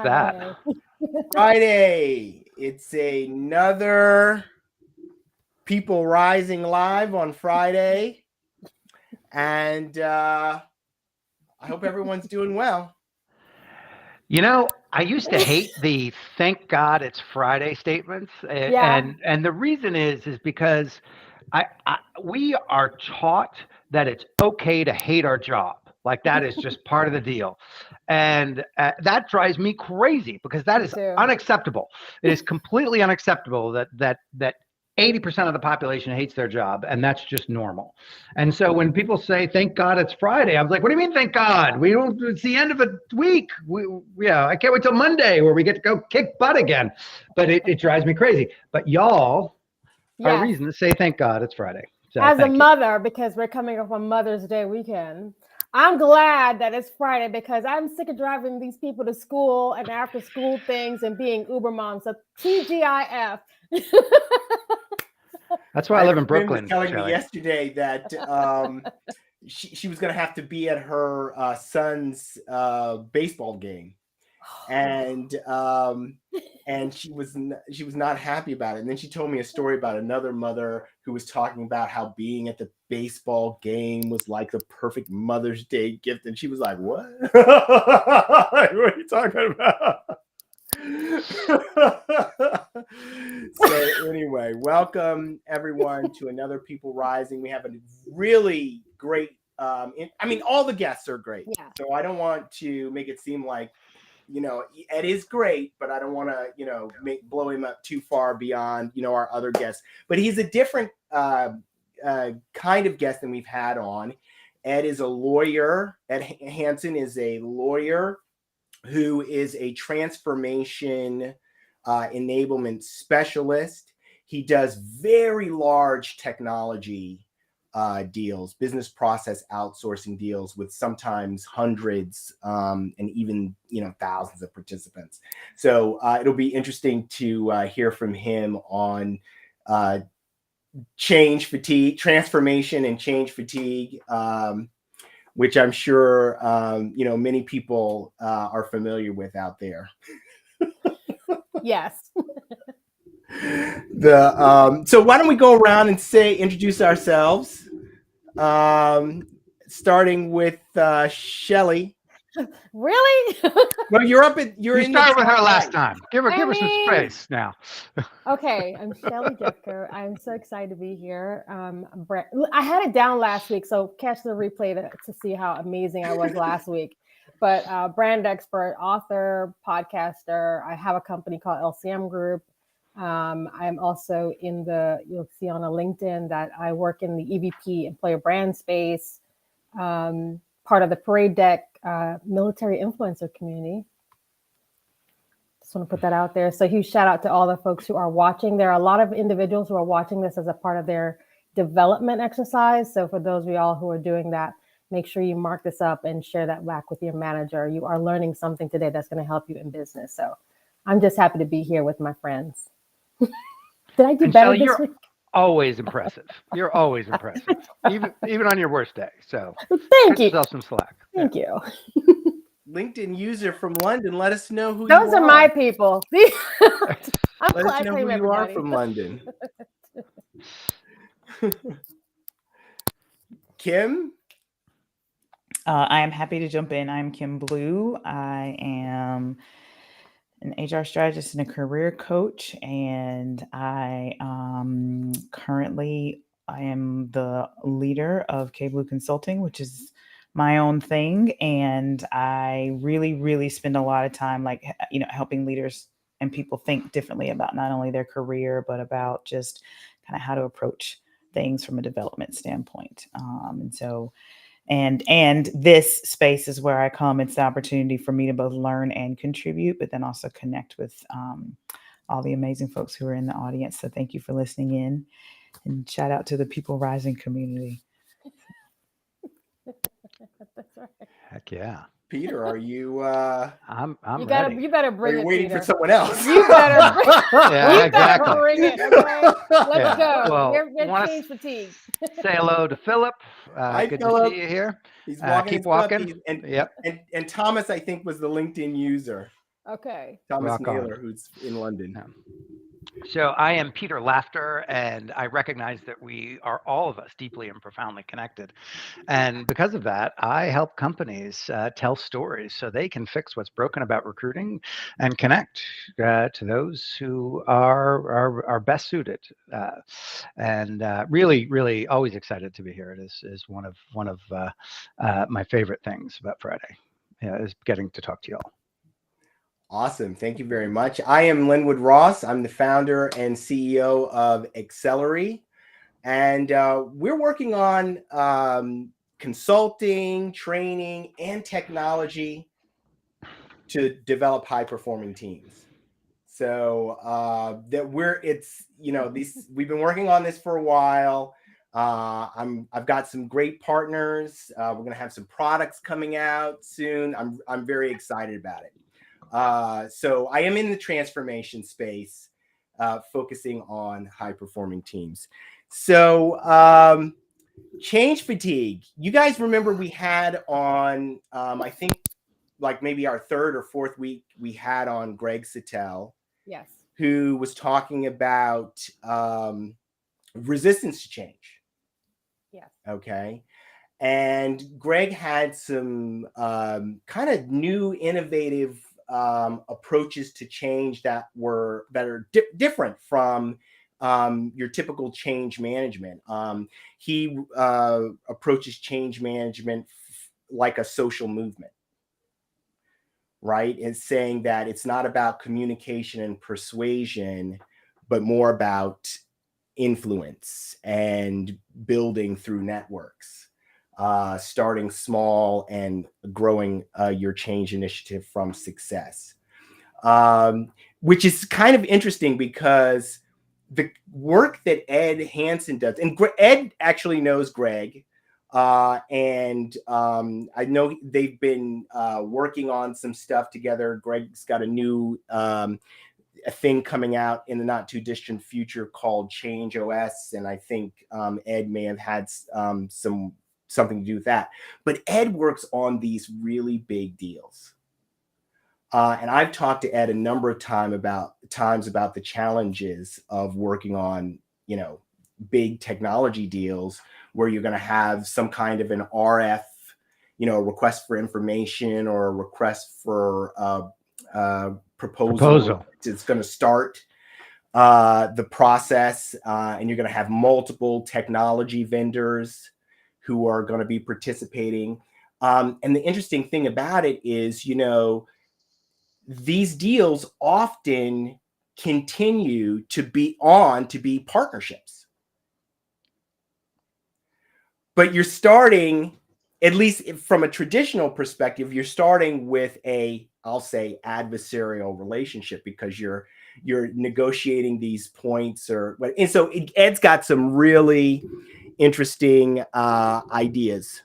That. Friday. It's another People Rising Live on Friday. And I hope everyone's doing well. You know, I used to hate the "Thank God it's Friday" statements, Yeah. and the reason is because we are taught that it's okay to hate our job, like that is just part of the deal, and that drives me crazy because that Me is too. unacceptable. It is completely unacceptable that 80% of the population hates their job, and that's just normal. And so when people say "Thank God it's Friday," I was like, "What do you mean, thank God? We don't. It's the end of a week. I can't wait till Monday where we get to go kick butt again." But it drives me crazy. But y'all are a Yes. reason to say "Thank God it's Friday." So As a thank you. mother, because we're coming up on Mother's Day weekend, I'm glad that it's Friday because I'm sick of driving these people to school and after school things and being Uber moms. So TGIF. That's why I I had live a in friend was Brooklyn, telling me Shelley. yesterday that she was going to have to be at her son's baseball game. And she was not happy about it. And then she told me a story about another mother who was talking about how being at the baseball game was like the perfect Mother's Day gift, and she was like, "What? What are you talking about?" So anyway, welcome everyone to another People Rising. We have a really great. All the guests are great, Yeah. so I don't want to make it seem like Ed is great, but I don't want to, blow him up too far beyond, our other guests. But he's a different kind of guest than we've had on. Ed is a lawyer. Ed Hansen is a lawyer who is a transformation enablement specialist. He does very large technology deals, business process outsourcing deals with sometimes hundreds and even thousands of participants. So it'll be interesting to hear from him on change fatigue, transformation, and change fatigue, which I'm sure many people are familiar with out there. Yes. So why don't we go around and introduce ourselves, starting with Shelley. Really? Well, you're in You started the with her top last right. time. Give her some space now. Okay, I'm Shelly Jeffco. I'm so excited to be here. I had it down last week, so catch the replay to see how amazing I was last week. But brand expert, author, podcaster. I have a company called LCM Group. I'm also you'll see on a LinkedIn that I work in the EVP employer brand space, part of the Parade Deck military influencer community. Just want to put that out there. So huge shout out to all the folks who are watching. There are a lot of individuals who are watching this as a part of their development exercise. So for those of y'all who are doing that, make sure you mark this up and share that back with your manager. You are learning something today that's going to help you in business. So I'm just happy to be here with my friends. Did I do better Shelley, this week? Always impressive. You're always impressive, even on your worst day. So Thank cut you. yourself some slack. Thank you. LinkedIn user from London. Let us know who Those you are my people. I'm Let us know who you are everybody. from London. Kim? I am happy to jump in. I'm Kim Blue. I am an HR strategist and a career coach, and I currently I am the leader of K Blue Consulting, which is my own thing, and I really, really spend a lot of time, helping leaders and people think differently about not only their career but about just kind of how to approach things from a development standpoint. And this space is where I come. It's the opportunity for me to both learn and contribute, but then also connect with all the amazing folks who are in the audience. So thank you for listening in, and shout out to the People Rising community. That's right. Heck yeah. Peter, are you I'm ready. You better bring are you it, waiting Peter. for someone else? You better bring exactly. bring it, okay? Let's go. Well, We're change fatigue. Say hello to Philip. Hi, Good Philip. to see you here. He's walking. Keep walking. And Thomas, I think, was the LinkedIn user. Okay. Thomas Rock on. Naylor, who's in London. Yeah. So I am Peter Laughter, and I recognize that we are all of us deeply and profoundly connected. And because of that, I help companies tell stories so they can fix what's broken about recruiting and connect to those who are best suited. And really, really, always excited to be here. It is one of my favorite things about Friday, is getting to talk to you all. Awesome. Thank you very much. I am Linwood Ross. I'm the founder and CEO of Accelerate. And we're working on consulting, training, and technology to develop high-performing teams. So we've been working on this for a while. I've got some great partners. We're going to have some products coming out soon. I'm very excited about it. So I am in the transformation space, focusing on high-performing teams. So change fatigue. You guys remember we had on, I think, like maybe our third or fourth week, we had on Greg Sittel. Yes. Who was talking about resistance to change. Yes. Okay. And Greg had some kind of new, innovative approaches to change that are different from your typical change management. He approaches change management like a social movement, right? And saying that it's not about communication and persuasion, but more about influence and building through networks, starting small and growing your change initiative from success, which is kind of interesting because the work that Ed Hansen does, and Ed actually knows Greg, and I know they've been working on some stuff together. Greg's got a new a thing coming out in the not too distant future called Change OS, and I think Ed may have had something to do with that. But Ed works on these really big deals, and I've talked to Ed a number of times about the challenges of working on big technology deals where you're going to have some kind of an RF, request for information or a request for proposal. It's going to start the process, and you're going to have multiple technology vendors who are going to be participating. And the interesting thing about it is, these deals often continue to be partnerships. But you're starting, at least from a traditional perspective, you're starting with I'll say adversarial relationship because you're negotiating these points and so Ed's got some really interesting ideas.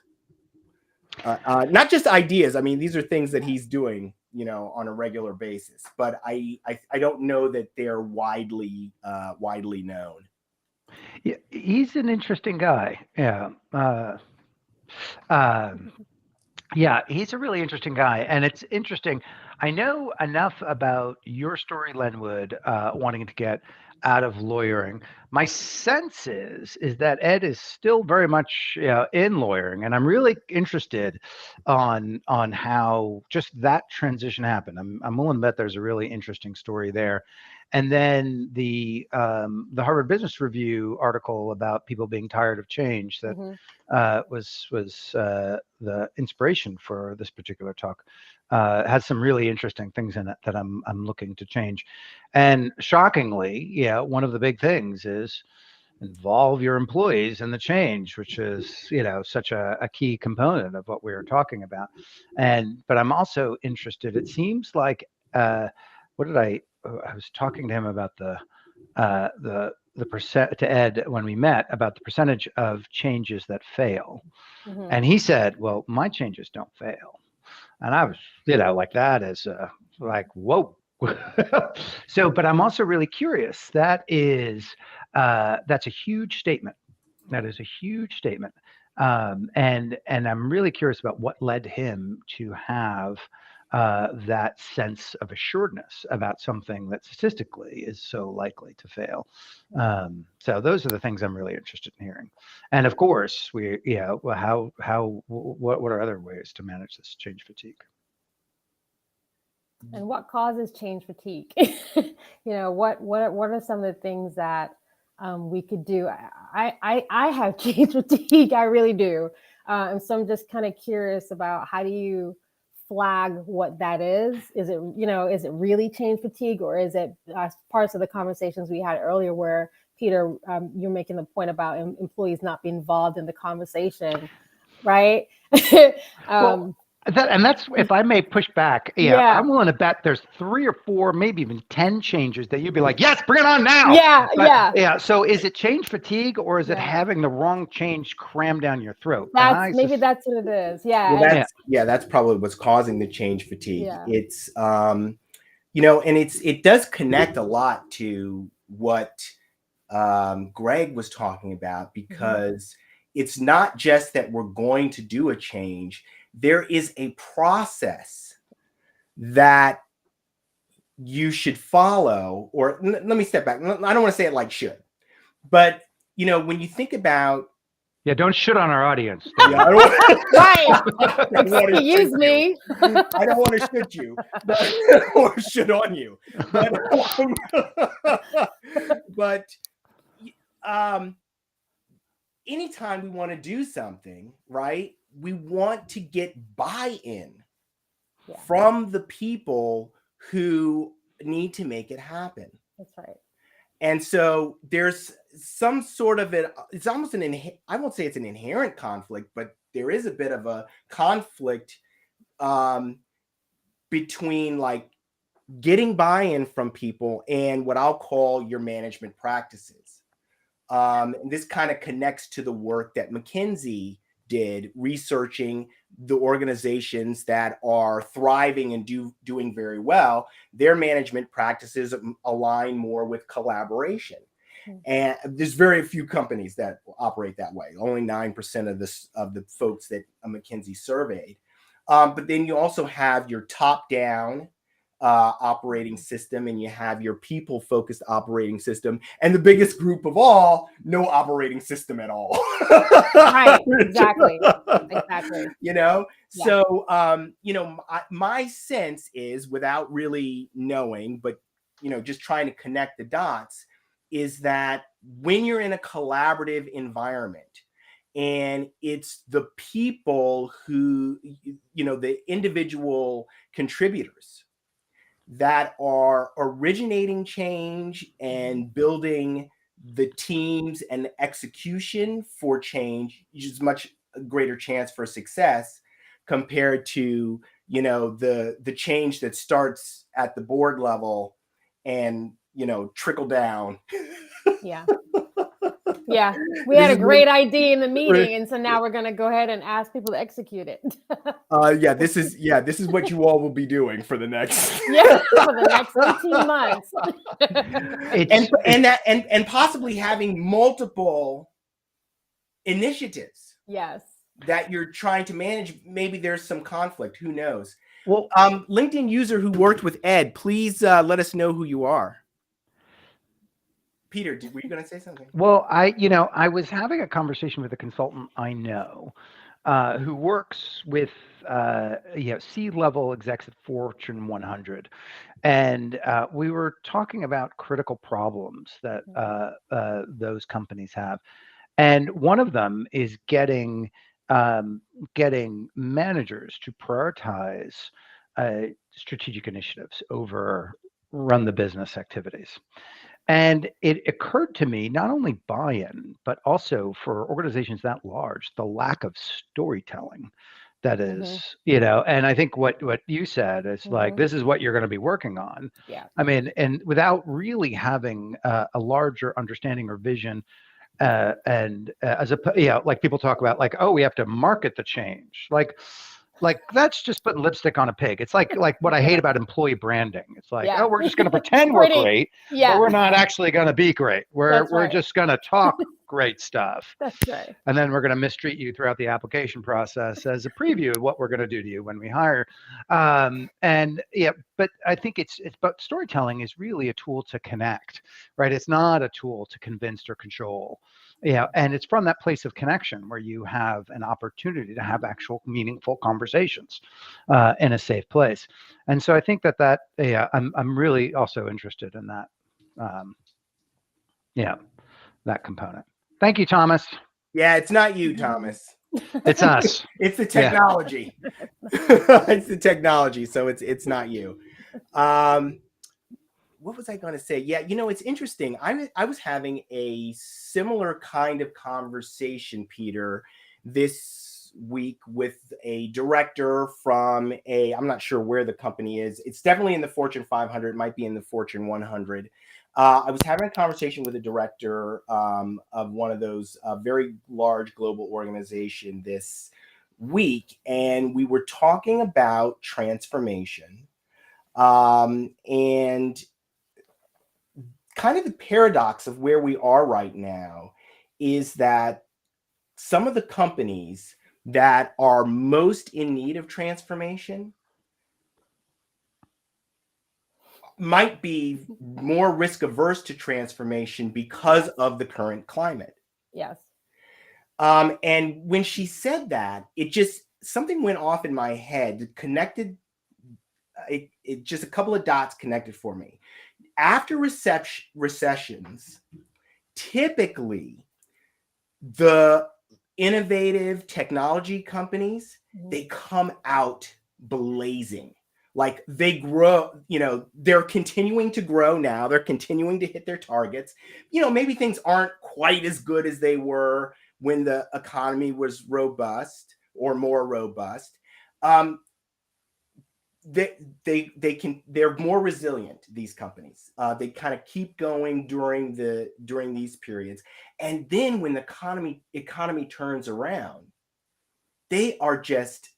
Not just ideas. I mean, these are things that he's doing, on a regular basis, but I don't know that they're widely known. Yeah, he's an interesting guy. Yeah. Yeah, he's a really interesting guy. And it's interesting. I know enough about your story, Lenwood, wanting to get out of lawyering. My sense is that Ed is still very much in lawyering, and I'm really interested on how just that transition happened. I'm willing to bet there's a really interesting story there. And then the Harvard Business Review article about people being tired of change that was the inspiration for this particular talk. Has some really interesting things in it that I'm looking to change. And shockingly, one of the big things is involve your employees in the change, which is such a key component of what we were talking about. But I'm also interested. It seems like I was talking to him about the percent to Ed when we met about the percentage of changes that fail. And he said, well, my changes don't fail. And I was, like that is like, whoa. So, but I'm also really curious. That's a huge statement. That is a huge statement. And I'm really curious about what led him to have that sense of assuredness about something that statistically is so likely to fail. So those are the things I'm really interested in hearing. And of course, what are other ways to manage this change fatigue? And what causes change fatigue? What are some of the things that we could do? I have change fatigue. I really do. And so I'm just kind of curious about, how do you flag what that is? Is it really change fatigue, or is it parts of the conversations we had earlier where, Peter, you're making the point about employees not being involved in the conversation, right? That's, if I may push back, Yeah. I'm willing to bet there's 3 or 4, maybe even 10 changes that you'd be like, yes, bring it on now. Yeah. So is it change fatigue, or is it having the wrong change crammed down your throat? That's what it is. Yeah. Well, that's probably what's causing the change fatigue. Yeah. It's and it does connect a lot to what Greg was talking about, because it's not just that we're going to do a change. There is a process that you should follow, or let me step back. I don't want to say it like should, but when you think about, don't shit on our audience. Right. Excuse me. I don't want to shoot you, or shit on you. But anytime we want to do something, right, we want to get buy-in from the people who need to make it happen. That's right. And so there's some sort of it's almost I won't say it's an inherent conflict, but there is a bit of a conflict between like getting buy-in from people and what I'll call your management practices. And this kind of connects to the work that McKinsey did, researching the organizations that are thriving and doing very well. Their management practices align more with collaboration. And there's very few companies that operate that way. Only 9% of the folks that McKinsey surveyed. But then you also have your top-down operating system, and you have your people-focused operating system, and the biggest group of all, no operating system at all. Right, exactly. So my sense is, without really knowing, but just trying to connect the dots, is that when you're in a collaborative environment, and it's the people who, the individual contributors that are originating change and building the teams and the execution for change, is much greater chance for success compared to, the change that starts at the board level and, trickle down. Yeah. Yeah. We had a great idea in the meeting, and so now we're going to go ahead and ask people to execute it. This is what you all will be doing for the next for the next 18 months. and possibly having multiple initiatives. Yes. That you're trying to manage. Maybe there's some conflict. Who knows? Well, LinkedIn user who worked with Ed, please let us know who you are. Peter, were you going to say something? Well, I was having a conversation with a consultant I know who works with C-level execs at Fortune 100, and we were talking about critical problems that those companies have, and one of them is getting managers to prioritize strategic initiatives over run the business activities. And it occurred to me, not only buy-in, but also for organizations that large, the lack of storytelling that is, and I think what you said is like, this is what you're going to be working on. Yeah. I mean, and without really having a larger understanding or vision, and as like people talk about, like, oh, we have to market the change. Like that's just putting lipstick on a pig. It's like what I hate about employee branding. It's like, we're just going to pretend we're great, but we're not actually going to be great. We're just going to talk Great stuff. That's right. And then we're going to mistreat you throughout the application process as a preview of what we're going to do to you when we hire. And yeah, but I think but storytelling is really a tool to connect, right? It's not a tool to convince or control. Yeah, and it's from that place of connection where you have an opportunity to have actual meaningful conversations in a safe place. And so I think I'm really also interested in that. Yeah, that component. Thank you, Thomas. Yeah, it's not you, Thomas. It's us. It's the technology. It's the technology. So it's not you. What was I going to say? Yeah, it's interesting. I was having a similar kind of conversation, Peter, this week with a director from I'm not sure where the company is. It's definitely in the Fortune 500. It might be in the Fortune 100. I was having a conversation with a director of one of those very large global organization this week, and we were talking about transformation and kind of the paradox of where we are right now is that some of the companies that are most in need of transformation might be more risk averse to transformation because of the current climate. Yes. And when she said that, something went off in my head, connected. It just a couple of dots connected for me. After recessions, typically the innovative technology companies, they come out blazing. Like they grow, they're continuing to grow now. They're continuing to hit their targets. Maybe things aren't quite as good as they were when the economy was robust or more robust. They're more resilient, these companies. They kind of keep going during these periods. And then when the economy turns around, they are just,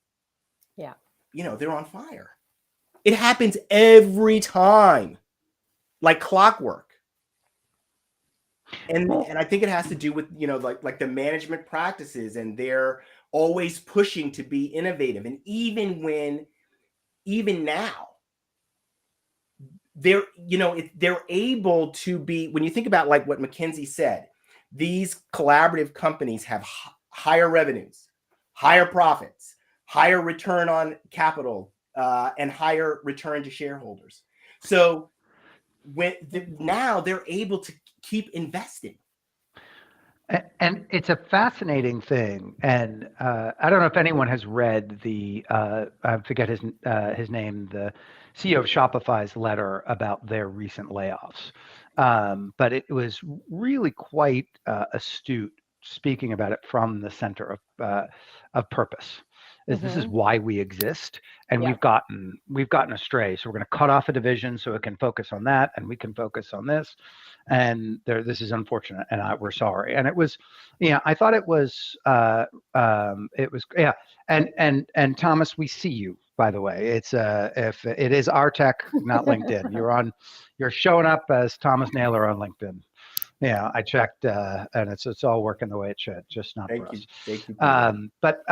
they're on fire. It happens every time, like clockwork. And I think it has to do with, like the management practices, and they're always pushing to be innovative. And even now, they're able to be, when you think about like what McKinsey said, these collaborative companies have higher revenues, higher profits, higher return on capital, and higher return to shareholders. So now they're able to keep investing. And it's a fascinating thing. And I don't know if anyone has read I forget his name, the CEO of Shopify's letter about their recent layoffs. But it was really quite astute, speaking about it from the center of purpose. This is why we exist, and we've gotten astray. So we're going to cut off a division so it can focus on that, and we can focus on this. And this is unfortunate, and we're sorry. And it was, I thought it was, And Thomas, we see you, by the way. It's if it is our tech, not LinkedIn. You're showing up as Thomas Naylor on LinkedIn. Yeah, I checked, and it's all working the way it should. Just not for us. Thank you. But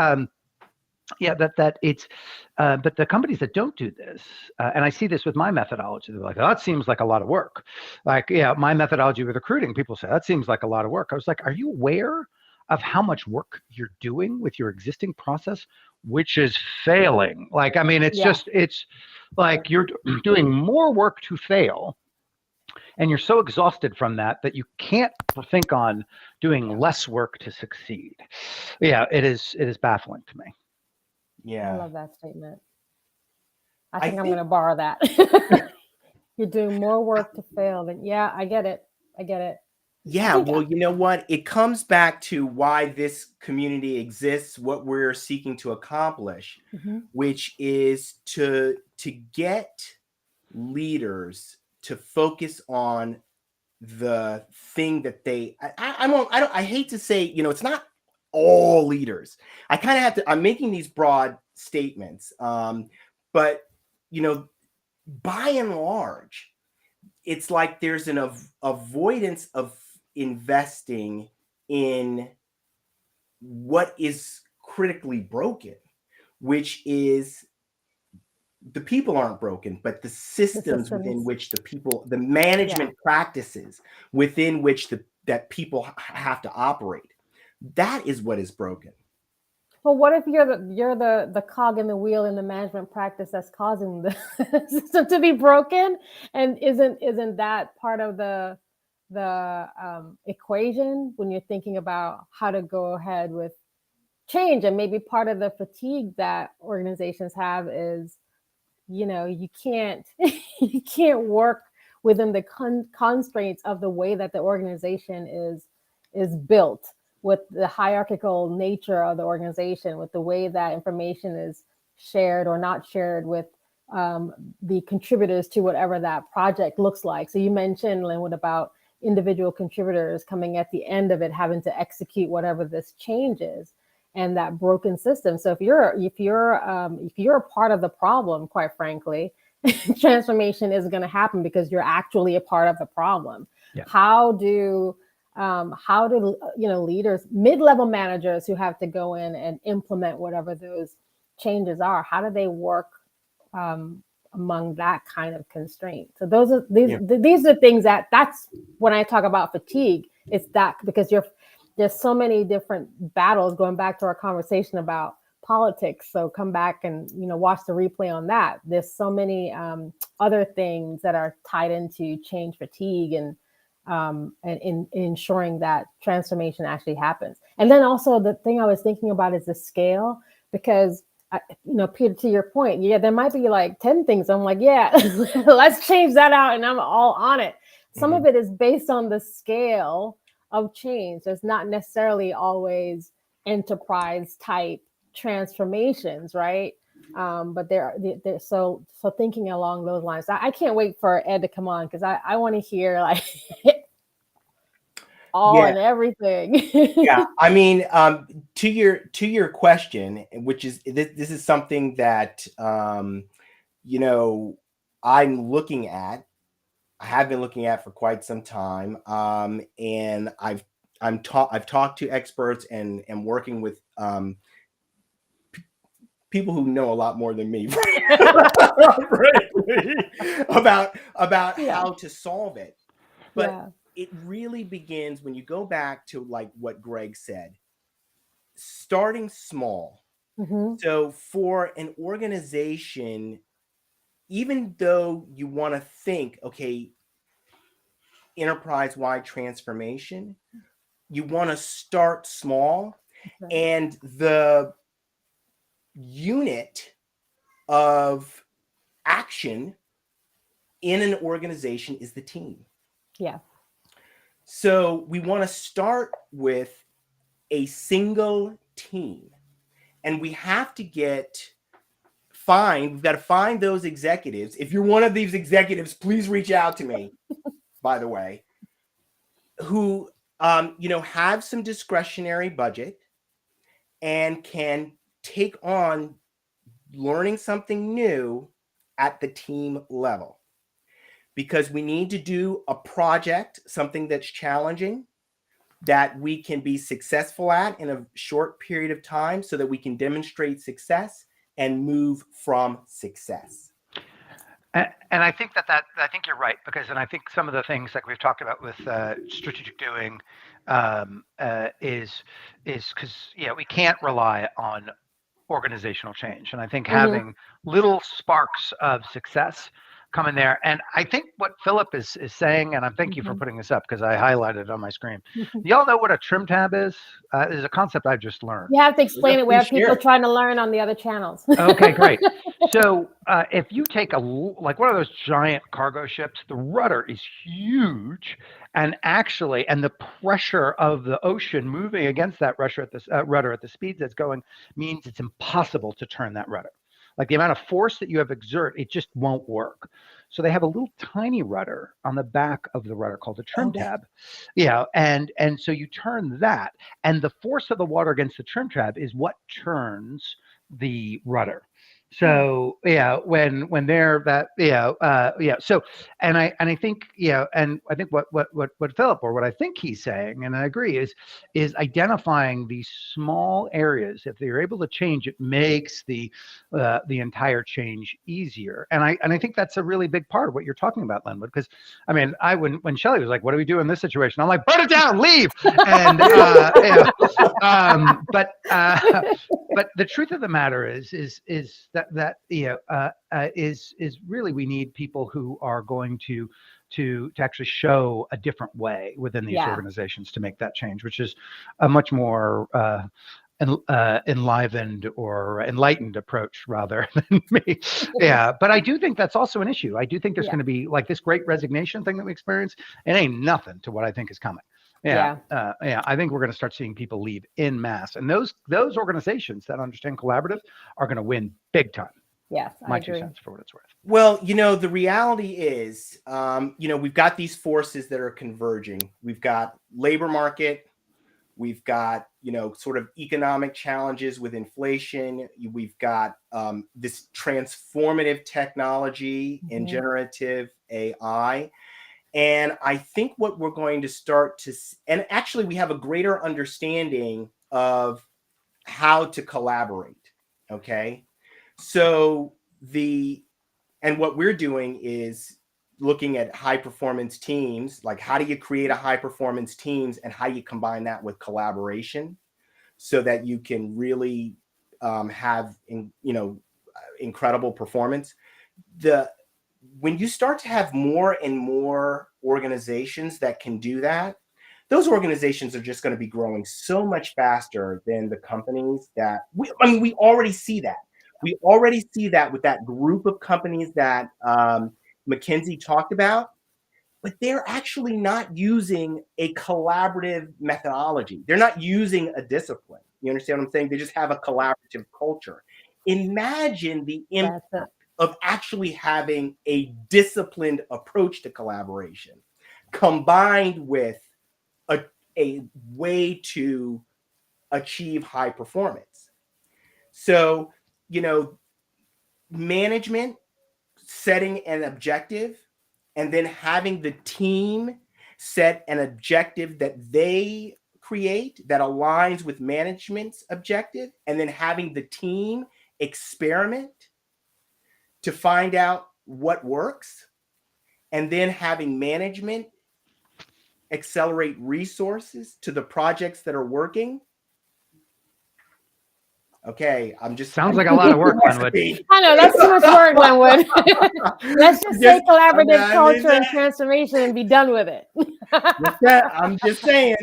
the companies that don't do this, and I see this with my methodology, they're like, oh, that seems like a lot of work. Like, my methodology with recruiting, people say, that seems like a lot of work. I was like, are you aware of how much work you're doing with your existing process, which is failing? Like, I mean, it's like you're doing more work to fail. And you're so exhausted from that you can't think on doing less work to succeed. Yeah, it is baffling to me. Yeah. I love that statement. I think I'm going to borrow that. You're doing more work to fail than, I get it. Yeah, well, you know what? It comes back to why this community exists, what we're seeking to accomplish, which is to get leaders to focus on the thing that I hate to say, it's not all leaders. I kind of have to, I'm making these broad statements. But, by and large, it's like there's an avoidance of investing in what is critically broken, which is the people aren't broken, but the systems within which the people, the management practices within which that people have to operate. That is what is broken. Well, what if you're the cog in the wheel in the management practice that's causing the system to be broken? And isn't that part of the equation when you're thinking about how to go ahead with change? And maybe part of the fatigue that organizations have is, you can't you can't work within the constraints of the way that the organization is built, with the hierarchical nature of the organization, with the way that information is shared or not shared with the contributors to whatever that project looks like. So you mentioned, Linwood, about individual contributors coming at the end of it, having to execute whatever this change is, and that broken system. So if you're a part of the problem, quite frankly, transformation is going to happen because you're actually a part of the problem. Yeah. How do leaders, mid-level managers who have to go in and implement whatever those changes are, how do they work among that kind of constraint? So these are things that's when I talk about fatigue. It's that because there's so many different battles, going back to our conversation about politics. So come back and watch the replay on that. There's so many other things that are tied into change fatigue and in ensuring that transformation actually happens. And then also the thing I was thinking about is the scale, because Peter, to your point, there might be like 10 things. I'm like, let's change that out, and I'm all on it. Some of it is based on the scale of change. There's not necessarily always enterprise type transformations, right? But they're so thinking along those lines. I can't wait for Ed to come on, because I want to hear like all and everything. Yeah, I mean, to your question, which is this is something that I'm looking at. I have been looking at for quite some time, and I've talked to experts and working with people who know a lot more than me about how to solve it. But it really begins when you go back to like what Greg said, starting small. Mm-hmm. So for an organization, even though you want to think, okay, enterprise-wide transformation, you want to start small. Okay. And the unit of action in an organization is the team. Yeah. So we want to start with a single team, and we have to we've got to find those executives. If you're one of these executives, please reach out to me, by the way, who, have some discretionary budget and can take on learning something new at the team level. Because we need to do a project, something that's challenging, that we can be successful at in a short period of time, so that we can demonstrate success and move from success. And I think I think you're right, because, and I think some of the things like we've talked about with strategic doing is because we can't rely on organizational change, and I think having little sparks of success come in there. And I think what Philip is saying, and I thank you for putting this up because I highlighted it on my screen. Y'all know what a trim tab is? This is a concept I just learned. You have to explain it. We have people trying to learn on the other channels. Okay, great. So if you take like one of those giant cargo ships, the rudder is huge, and the pressure of the ocean moving against that rudder at the speeds that's going means it's impossible to turn that rudder. Like the amount of force that you have exert, it just won't work. So they have a little tiny rudder on the back of the rudder called a trim tab. Yeah, and so you turn that, and the force of the water against the trim tab is what turns the rudder. So yeah, when they're that so and I think and I think what Philip, or what I think he's saying, and I agree, is identifying these small areas. If they're able to change, it makes the entire change easier. And I think that's a really big part of what you're talking about, Linwood. Because I mean, when Shelley was like, "What do we do in this situation?" I'm like, "Burn it down, leave." And but the truth of the matter is that is really, we need people who are going to actually show a different way within these organizations to make that change, which is a much more enlivened or enlightened approach rather than me. But I do think that's also an issue. I do think there's going to be like this great resignation thing that we experience. It ain't nothing to what I think is coming. I think we're going to start seeing people leave in mass, and those organizations that understand collaborative are going to win big time. Yes, my 2 cents for what it's worth. Well, the reality is, we've got these forces that are converging. We've got labor market. We've got, sort of economic challenges with inflation. We've got this transformative technology in generative AI. And I think what we're going to start to, and actually we have a greater understanding of how to collaborate. Okay. So and what we're doing is looking at high performance teams, like how do you create a high performance teams and how you combine that with collaboration so that you can really have, incredible performance. When you start to have more and more organizations that can do that, those organizations are just going to be growing so much faster than the companies that we already see that. We already see that with that group of companies that McKinsey talked about, but they're actually not using a collaborative methodology. They're not using a discipline. You understand what I'm saying? They just have a collaborative culture. Imagine the impact of actually having a disciplined approach to collaboration combined with a way to achieve high performance. So, management setting an objective and then having the team set an objective that they create that aligns with management's objective, and then having the team experiment to find out what works, and then having management accelerate resources to the projects that are working. Okay, sounds like a lot of work, Linwood. I know that's too much work, Linwood. Let's just say collaborative culture and transformation and be done with it. I'm just saying.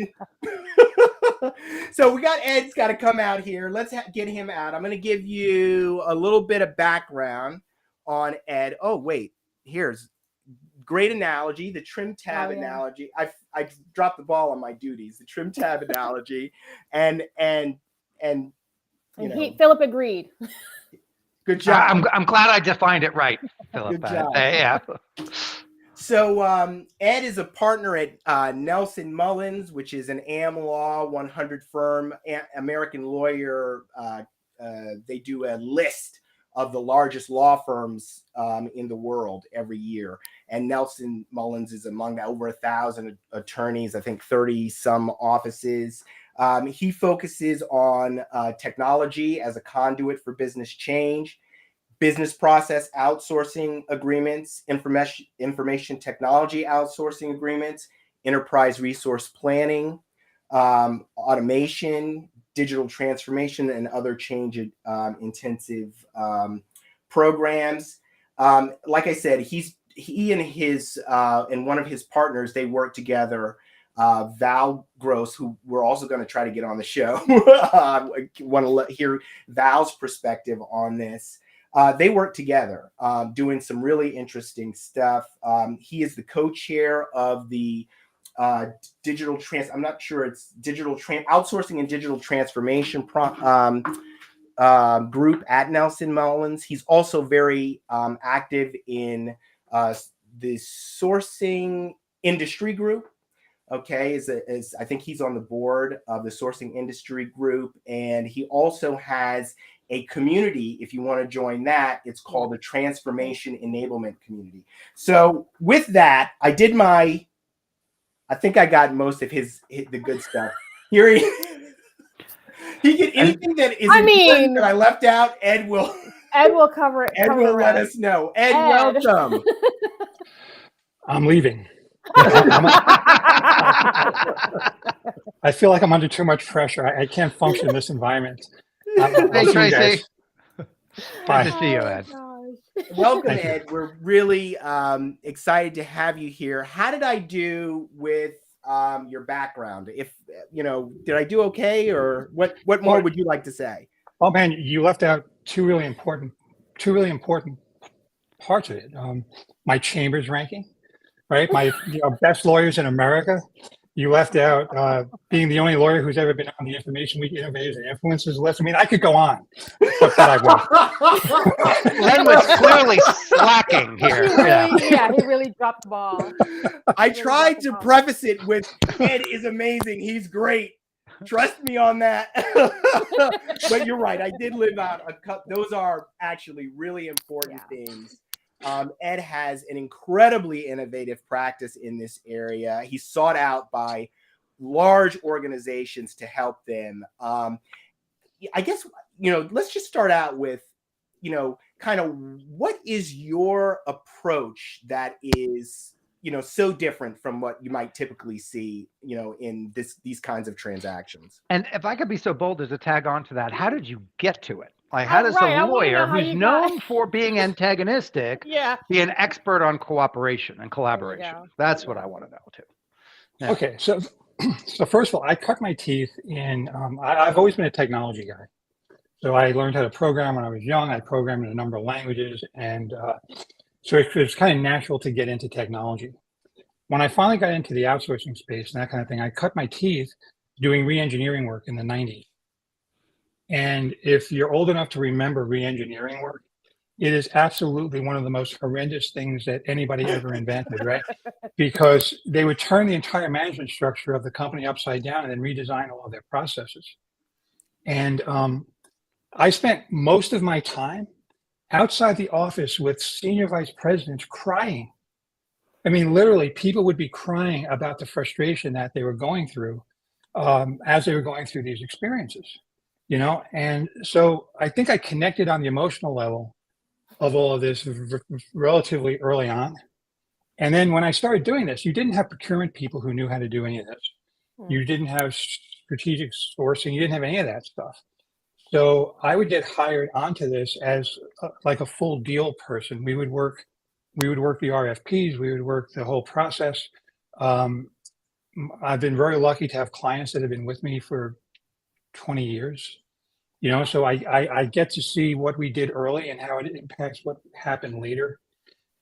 So we got Ed's got to come out here. Let's get him out. I'm going to give you a little bit of background on Ed. Oh wait, here's great analogy, the trim tab analogy. I dropped the ball on my duties. The trim tab analogy, and Philip agreed. Good job. I'm glad I defined it right, Philip. Good job. Yeah. So Ed is a partner at Nelson Mullins, which is an Am Law 100 firm, American lawyer. They do a list of the largest law firms in the world every year. And Nelson Mullins is among that, over 1,000 attorneys, I think 30 some offices. He focuses on technology as a conduit for business change, business process outsourcing agreements, information technology outsourcing agreements, enterprise resource planning, automation, digital transformation, and other change intensive programs. Like I said, he and his and one of his partners, they work together. Val Gross, who we're also going to try to get on the show. I want to hear Val's perspective on this. They work together, doing some really interesting stuff. He is the co-chair of the I'm not sure it's outsourcing and digital transformation group at Nelson Mullins. He's also very active in the sourcing industry group. Okay, I think he's on the board of the sourcing industry group, and he also has a community. If you want to join that, it's called the Transformation Enablement Community. So with that, I think I got most of the good stuff. Here he get anything that is important that I left out. Ed will cover it. Ed will let us know. Ed, welcome. I'm leaving. I feel like I'm under too much pressure. I can't function in this environment. Hey, Tracy. Bye. Good to see you, Ed. Welcome, Ed. We're really excited to have you here. How did I do with your background? If did I do okay, or what more would you like to say? Oh man, you left out two really important parts of it. My Chambers ranking, right? My best lawyers in America. You left out being the only lawyer who's ever been on the Information Week Innovators and Influencers list. I mean, I could go on, but I won't. Len was clearly slacking here. He really dropped the ball. I tried to preface it with, Ed is amazing. He's great. Trust me on that. But you're right. I did live out a couple. Those are actually really important things. Ed has an incredibly innovative practice in this area. He's sought out by large organizations to help them. I guess, let's just start out with, kind of what is your approach that is, so different from what you might typically see, in these kinds of transactions. And if I could be so bold as to tag on to that, how did you get to it? Like, how does a lawyer who's known for being antagonistic be an expert on cooperation and collaboration? That's what I want to know too. Yeah. Okay, so first of all, I cut my teeth in. I've always been a technology guy. So I learned how to program when I was young. I programmed in a number of languages, and so it's kind of natural to get into technology. When I finally got into the outsourcing space and that kind of thing, I cut my teeth doing re-engineering work in the 90s. And if you're old enough to remember re-engineering work, it is absolutely one of the most horrendous things that anybody ever invented, right? Because they would turn the entire management structure of the company upside down and then redesign all of their processes. And I spent most of my time outside the office with senior vice presidents crying. I mean, literally, people would be crying about the frustration that they were going through as they were going through these experiences. And so I think I connected on the emotional level of all of this relatively early on. And then when I started doing this, you didn't have procurement people who knew how to do any of this. You didn't have strategic sourcing. You didn't have any of that stuff. So I would get hired onto this as like a full deal person. We would work the RFPs. We would work the whole process. I've been very lucky to have clients that have been with me for 20 years. So I get to see what we did early and how it impacts what happened later,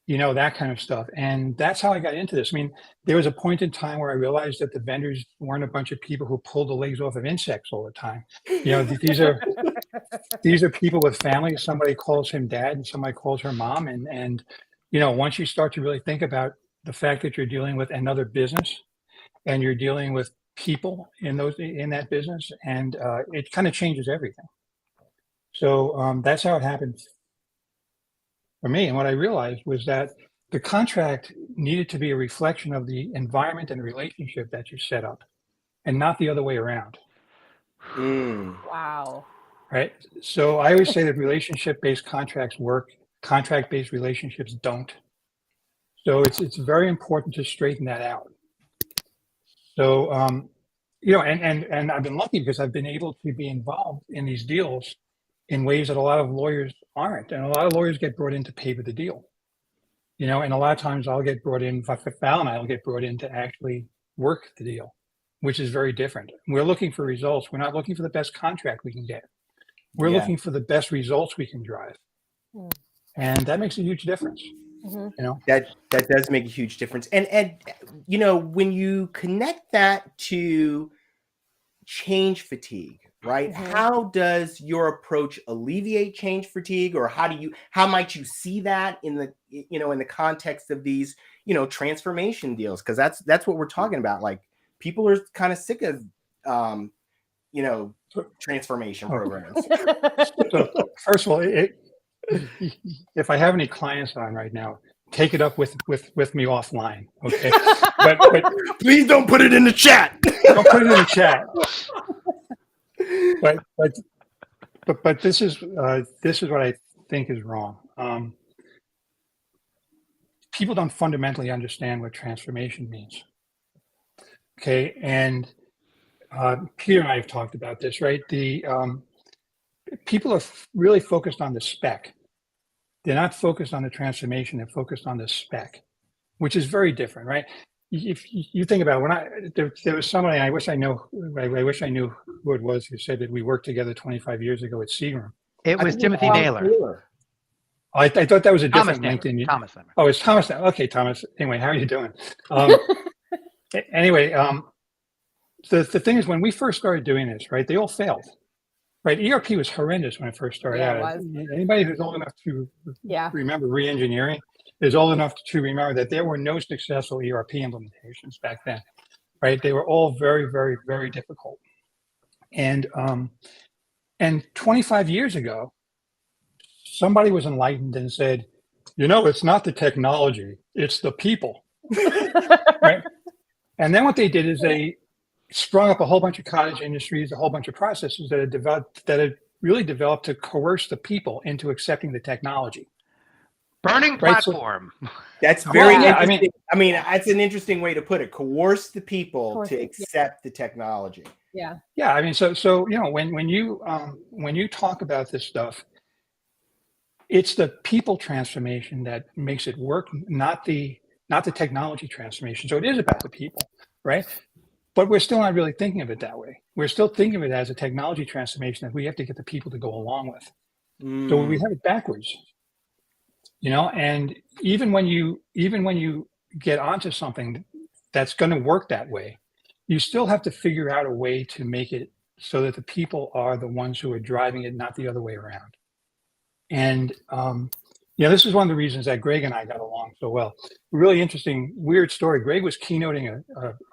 that kind of stuff. And that's how I got into this. I mean, there was a point in time where I realized that the vendors weren't a bunch of people who pulled the legs off of insects all the time. These are people with families. Somebody calls him dad and somebody calls her mom. And once you start to really think about the fact that you're dealing with another business and you're dealing with people in that business, and it kind of changes everything. So that's how it happened for me. And what I realized was that the contract needed to be a reflection of the environment and the relationship that you set up, and not the other way around. Wow. Right. So I always say that relationship-based contracts work, contract-based relationships don't. So it's very important to straighten that out. So, and I've been lucky because I've been able to be involved in these deals in ways that a lot of lawyers aren't. And a lot of lawyers get brought in to paper the deal, and a lot of times I'll get brought in, Val and I will get brought in to actually work the deal, which is very different. We're looking for results. We're not looking for the best contract we can get. We're looking for the best results we can drive. And that makes a huge difference. That does make a huge difference. And when you connect that to change fatigue, right? How does your approach alleviate change fatigue, or how might you see that in the context of these, transformation deals? Because that's what we're talking about. Like, people are kind of sick of transformation programs. So first of all, if I have any clients on right now, take it up with me offline, okay? But Please don't put it in the chat. don't put it in the chat. But this is what I think is wrong. People don't fundamentally understand what transformation means. Okay, and Peter and I have talked about this, right? The people are really focused on the spec. They're not focused on the transformation. They're focused on the spec, which is very different, right? If you think about it, there was somebody, I wish I knew who it was, who said that we worked together 25 years ago at Seagram. It was Timothy Naylor. I thought that was a different Thomas LinkedIn. Thomas Naylor. Oh, it's Thomas. Okay, Thomas. Anyway, how are you doing? Anyway, the thing is, when we first started doing this, right, they all failed. Right, ERP was horrendous when it first started out. Anybody who's old enough to remember re-engineering is old enough to remember that there were no successful ERP implementations back then. Right, they were all very, very, very difficult. And 25 years ago, somebody was enlightened and said, it's not the technology, it's the people. Right, and then what they did is they sprung up a whole bunch of cottage industries, a whole bunch of processes that had really developed to coerce the people into accepting the technology. Burning platform. Right, so that's very interesting. I mean, that's an interesting way to put it. Coerce the people to accept the technology. Yeah. Yeah. I mean, so when you talk about this stuff, it's the people transformation that makes it work, not the technology transformation. So it is about the people, right? But we're still not really thinking of it that way. We're still thinking of it as a technology transformation that we have to get the people to go along with. So we have it backwards, and even when you get onto something that's going to work that way, you still have to figure out a way to make it so that the people are the ones who are driving it, not the other way around. And this is one of the reasons that Greg and I got along so well. Really interesting, weird story. Greg was keynoting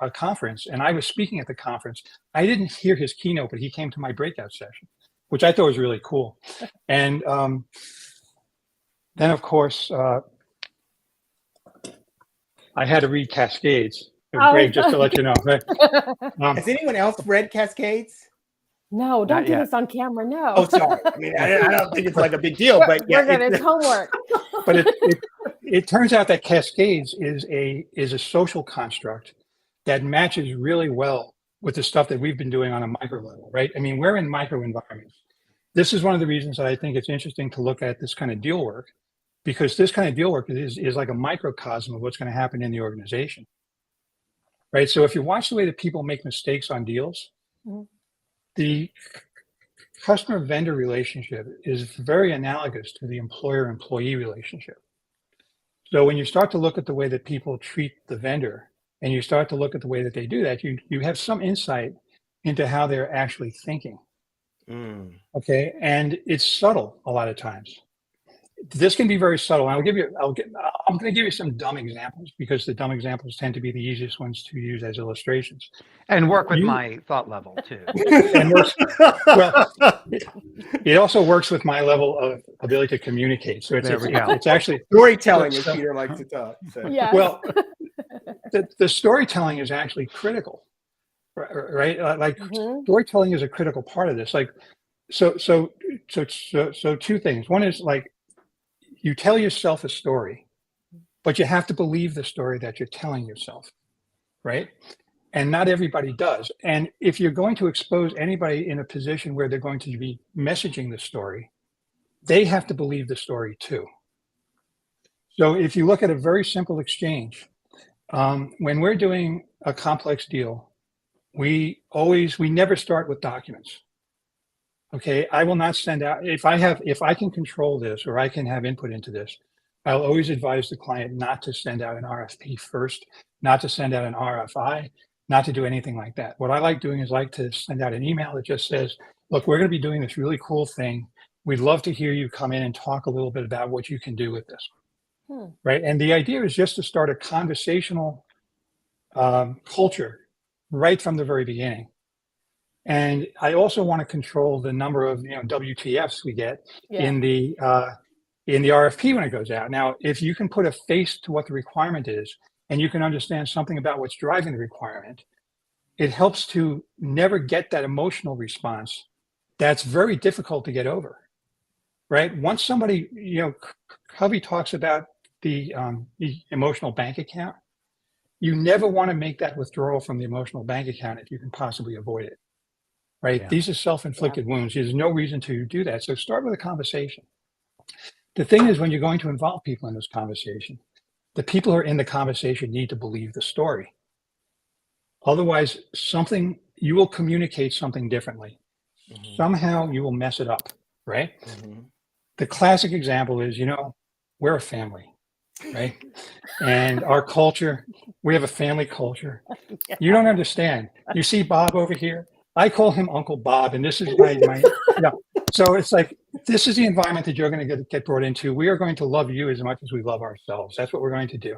a conference, and I was speaking at the conference. I didn't hear his keynote, but he came to my breakout session, which I thought was really cool. And then, of course, I had to read Cascades. Greg, just to let you know. Right? Has anyone else read Cascades? No, don't do this on camera. No. Oh, sorry. I mean, I don't think it's like a big deal, but yeah, it's homework. But it turns out that Cascades is a social construct that matches really well with the stuff that we've been doing on a micro level, right? I mean, we're in micro environments. This is one of the reasons that I think it's interesting to look at this kind of deal work, because this kind of deal work is like a microcosm of what's going to happen in the organization, right? So if you watch the way that people make mistakes on deals, the customer-vendor relationship is very analogous to the employer-employee relationship. So when you start to look at the way that people treat the vendor, and you start to look at the way that they do that, you have some insight into how they're actually thinking. Okay, and it's subtle a lot of times. This can be very subtle. I'm going to give you some dumb examples, because the dumb examples tend to be the easiest ones to use as illustrations. And work with my thought level too. And it also works with my level of ability to communicate. So it's actually storytelling, as Peter likes to talk. So. Yeah. Well, the storytelling is actually critical, right? Like storytelling is a critical part of this. Like, so two things. One is like, you tell yourself a story, but you have to believe the story that you're telling yourself, right? And not everybody does. And if you're going to expose anybody in a position where they're going to be messaging the story, they have to believe the story too. So if you look at a very simple exchange, when we're doing a complex deal, we never start with documents. Okay, I will not send out, if I can control this, or I can have input into this, I'll always advise the client not to send out an RFP first, not to send out an RFI, not to do anything like that. What I like doing is like to send out an email that just says, look, we're going to be doing this really cool thing. We'd love to hear you come in and talk a little bit about what you can do with this. Right. And the idea is just to start a conversational culture right from the very beginning. And I also want to control the number of WTFs we get in the RFP when it goes out. Now, if you can put a face to what the requirement is, and you can understand something about what's driving the requirement, it helps to never get that emotional response that's very difficult to get over, right? Once somebody, Covey talks about the emotional bank account, you never want to make that withdrawal from the emotional bank account if you can possibly avoid it, right? Yeah. These are self-inflicted wounds. There's no reason to do that. So start with a conversation. The thing is, when you're going to involve people in this conversation, the people who are in the conversation need to believe the story. Otherwise, you will communicate something differently. Somehow you will mess it up, right? The classic example is, we're a family, right? And our culture, we have a family culture. You don't understand. You see Bob over here? I call him Uncle Bob, and this is my So it's like, this is the environment that you're going to get brought into. We are going to love you as much as we love ourselves. That's what we're going to do.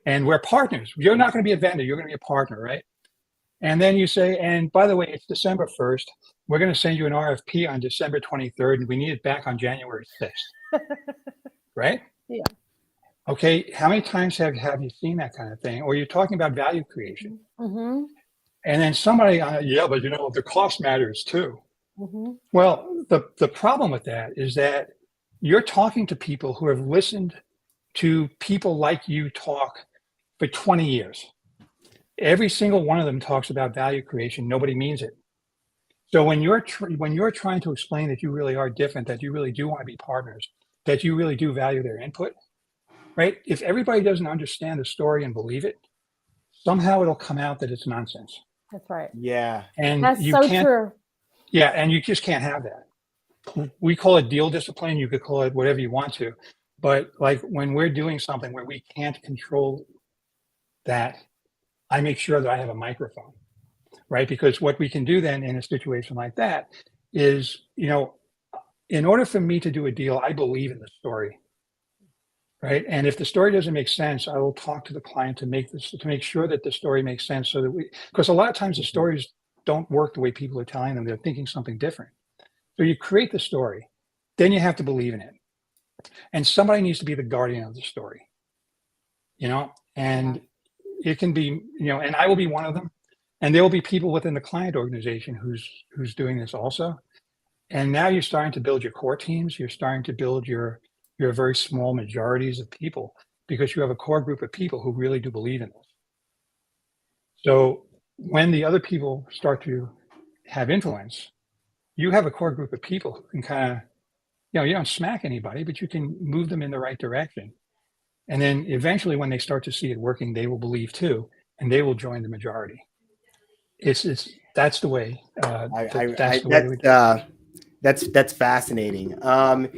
And we're partners. You're not going to be a vendor. You're going to be a partner, right? And then you say, and by the way, it's December 1st. We're going to send you an RFP on December 23rd, and we need it back on January 6th. Right? Yeah. Okay. How many times have you seen that kind of thing? Or you're talking about value creation. Mm-hmm. And then somebody, but the cost matters too. Mm-hmm. Well, the problem with that is that you're talking to people who have listened to people like you talk for 20 years. Every single one of them talks about value creation. Nobody means it. So when you're trying to explain that you really are different, that you really do want to be partners, that you really do value their input, right? If everybody doesn't understand the story and believe it, somehow it'll come out that it's nonsense. That's right. Yeah. And That's you so can't, true. Yeah, and you just can't have that. We call it deal discipline. You could call it whatever you want to. But like when we're doing something where we can't control that, I make sure that I have a microphone, right? Because what we can do then in a situation like that is, in order for me to do a deal, I believe in the story, right? And if the story doesn't make sense, I will talk to the client to make sure that the story makes sense, so that because a lot of times the stories don't work the way people are telling them. They're thinking something different. So you create the story, then you have to believe in it. And somebody needs to be the guardian of the story, and it can be, and I will be one of them. And there will be people within the client organization who's doing this also. And now you're starting to build your core teams. You're starting to build your very small majorities of people, because you have a core group of people who really do believe in this. So when the other people start to have influence, you have a core group of people who can kind of, you don't smack anybody, but you can move them in the right direction. And then eventually when they start to see it working, they will believe too, and they will join the majority. That's the way. That's fascinating. I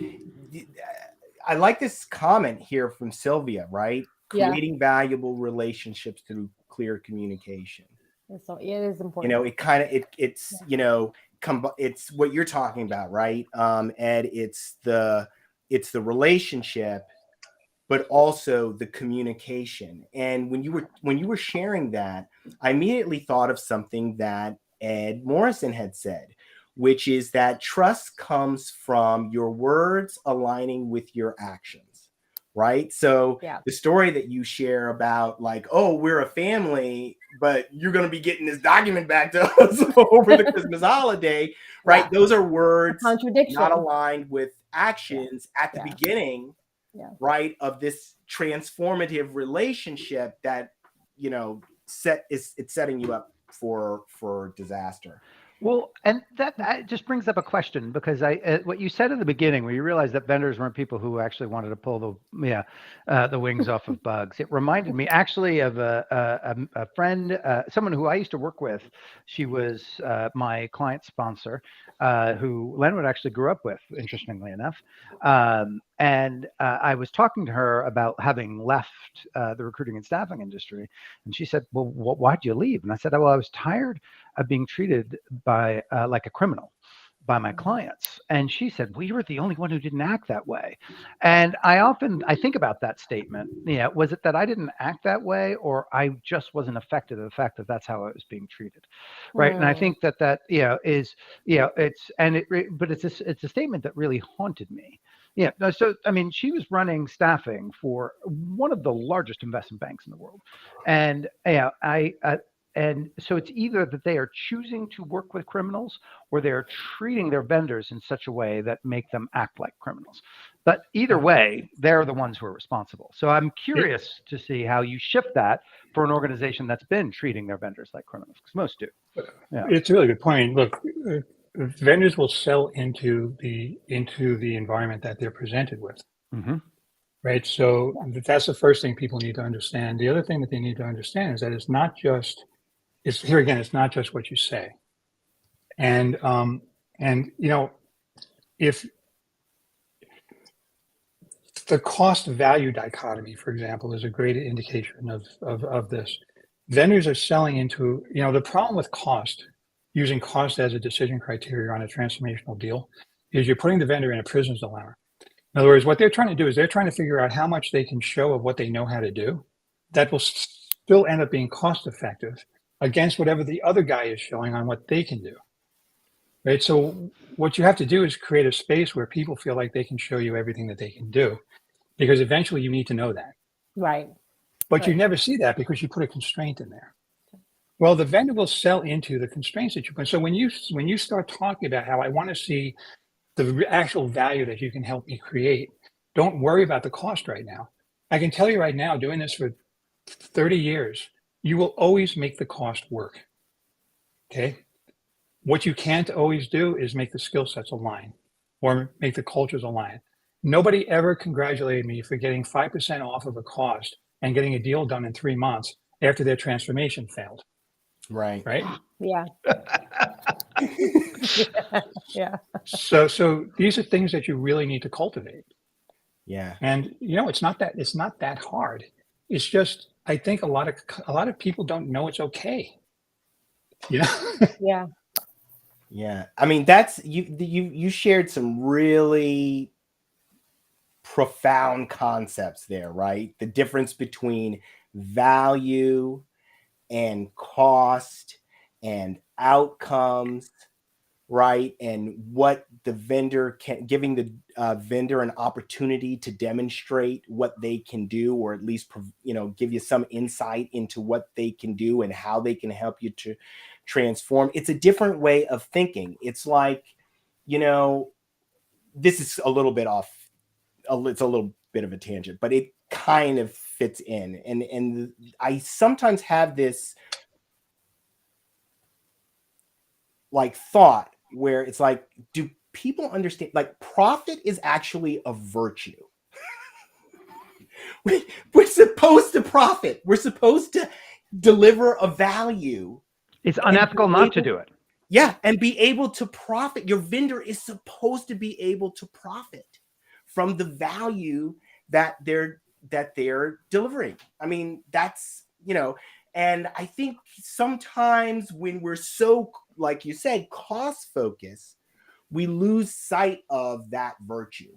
like this comment here from Sylvia, right? Creating valuable relationships through clear communication. So it is important. It's what you're talking about, right? Ed, it's the relationship, but also the communication. And when you were sharing that, I immediately thought of something that Ed Morrison had said, which is that trust comes from your words aligning with your actions, right? So the story that you share about like, oh, we're a family, but you're going to be getting this document back to us over the Christmas holiday, right? Those are words not aligned with actions at the beginning, right, of this transformative relationship that, it's setting you up for disaster. Well, and that just brings up a question, because what you said in the beginning, where you realized that vendors weren't people who actually wanted to pull the wings off of bugs. It reminded me actually of a friend, someone who I used to work with. She was my client sponsor, who Lenwood actually grew up with, interestingly enough. And I was talking to her about having left the recruiting and staffing industry, and she said, "Well, why'd you leave?" And I said, "Well, I was tired of being treated by like a criminal." by my clients. And she said, "We were the only one who didn't act that way." And I think about that statement. Was it that I didn't act that way, or I just wasn't affected by the fact that that's how I was being treated, right? And I think that is but it's a statement that really haunted me. Yeah. So I mean, she was running staffing for one of the largest investment banks in the world, and and so it's either that they are choosing to work with criminals, or they're treating their vendors in such a way that make them act like criminals. But either way, they're the ones who are responsible. So I'm curious to see how you shift that for an organization that's been treating their vendors like criminals, because most do. Yeah. It's a really good point. Look, vendors will sell into the environment that they're presented with. Mm-hmm. Right. So that's the first thing people need to understand. The other thing that they need to understand is that it's not just what you say. And if the cost value dichotomy, for example, is a great indication of this. Vendors are selling into, the problem with using cost as a decision criteria on a transformational deal is you're putting the vendor in a prisoner's dilemma. In other words, what they're trying to do is they're trying to figure out how much they can show of what they know how to do that will still end up being cost effective against whatever the other guy is showing on what they can do. Right. So what you have to do is create a space where people feel like they can show you everything that they can do, because eventually you need to know that. Right. But you never see that because you put a constraint in there. Well, the vendor will sell into the constraints that you put. So when you start talking about how I want to see the actual value that you can help me create, don't worry about the cost right now. I can tell you right now, doing this for 30 years, you will always make the cost work. Okay. What you can't always do is make the skill sets align or make the cultures align. Nobody ever congratulated me for getting 5% off of a cost and getting a deal done in 3 months after their transformation failed. Right. Right. Yeah. Yeah. So these are things that you really need to cultivate. Yeah. And it's not that hard. It's just, I think a lot of people don't know it's okay. Yeah. Yeah. I mean, that's you shared some really profound concepts there, right? The difference between value and cost and outcomes, right? And what the vendor giving the vendor an opportunity to demonstrate what they can do, or at least give you some insight into what they can do and how they can help you to transform. It's a different way of thinking. It's like, this is a little bit off. It's a little bit of a tangent, but it kind of fits in. And I sometimes have this like thought where it's like, do people understand, like, profit is actually a virtue? We're supposed to profit. We're supposed to deliver a value. It's unethical not to do it. Yeah, and be able to profit. Your vendor is supposed to be able to profit from the value that they're delivering. I mean, that's, and I think sometimes when we're so, like you said, cost focused, we lose sight of that virtue.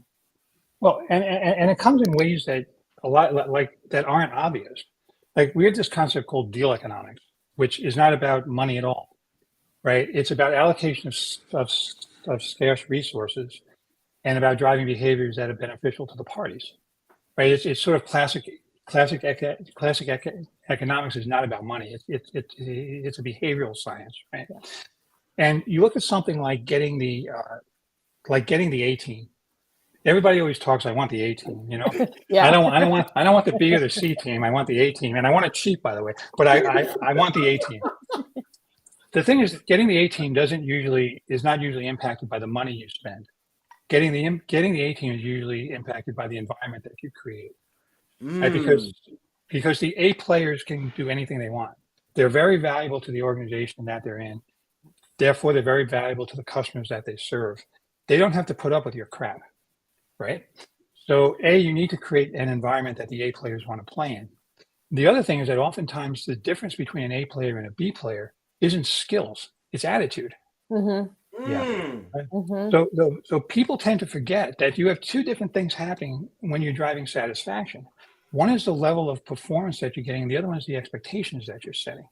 Well, and it comes in ways that a lot like that aren't obvious. Like, we have this concept called deal economics, which is not about money at all, right? It's about allocation of scarce resources and about driving behaviors that are beneficial to the parties, right? It's sort of classic economics is not about money. It's a behavioral science, right? Yeah. And you look at something like getting the A team. Everybody always talks, I want the A team, Yeah. I don't want the B or the C team. I want the A team, and I want it cheap, by the way. But I want the A team. The thing is, getting the A team is not usually impacted by the money you spend. Getting the A team is usually impacted by the environment that you create, right? Because the A players can do anything they want. They're very valuable to the organization that they're in. Therefore, they're very valuable to the customers that they serve. They don't have to put up with your crap, right? So, you need to create an environment that the A players want to play in. The other thing is that oftentimes the difference between an A player and a B player isn't skills, it's attitude. Mm-hmm. Yeah. So people tend to forget that you have two different things happening when you're driving satisfaction. One is the level of performance that you're getting. The other one is the expectations that you're setting.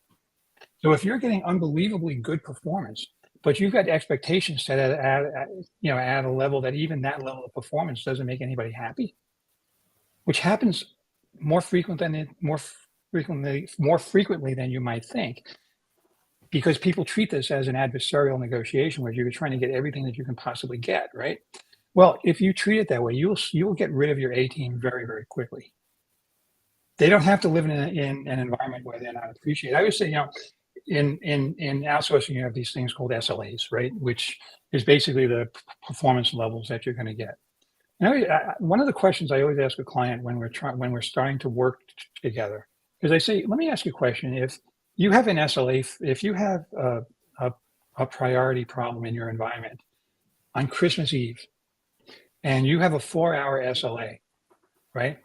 So if you're getting unbelievably good performance, but you've got expectations set at a level that even that level of performance doesn't make anybody happy, which happens more frequently than you might think, because people treat this as an adversarial negotiation where you're trying to get everything that you can possibly get, right? Well, if you treat it that way, you'll get rid of your A team very, very quickly. They don't have to live in an environment where they're not appreciated. I would say, in outsourcing, you have these things called SLAs, right? Which is basically the performance levels that you're going to get. Now, one of the questions I always ask a client when we're starting to work together is I say, let me ask you a question. If you have an SLA, if you have a priority problem in your environment on Christmas Eve, and you have a 4-hour SLA, right?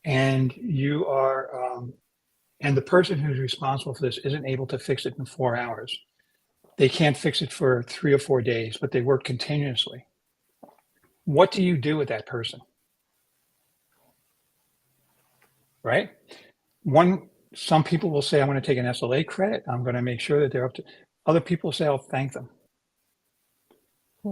And you are, and the person who's responsible for this isn't able to fix it in 4 hours. They can't fix it for 3 or 4 days, but they work continuously. What do you do with that person? Right? Some people will say, I'm going to take an SLA credit. I'm going to make sure that they're up to. Other people say, I'll thank them.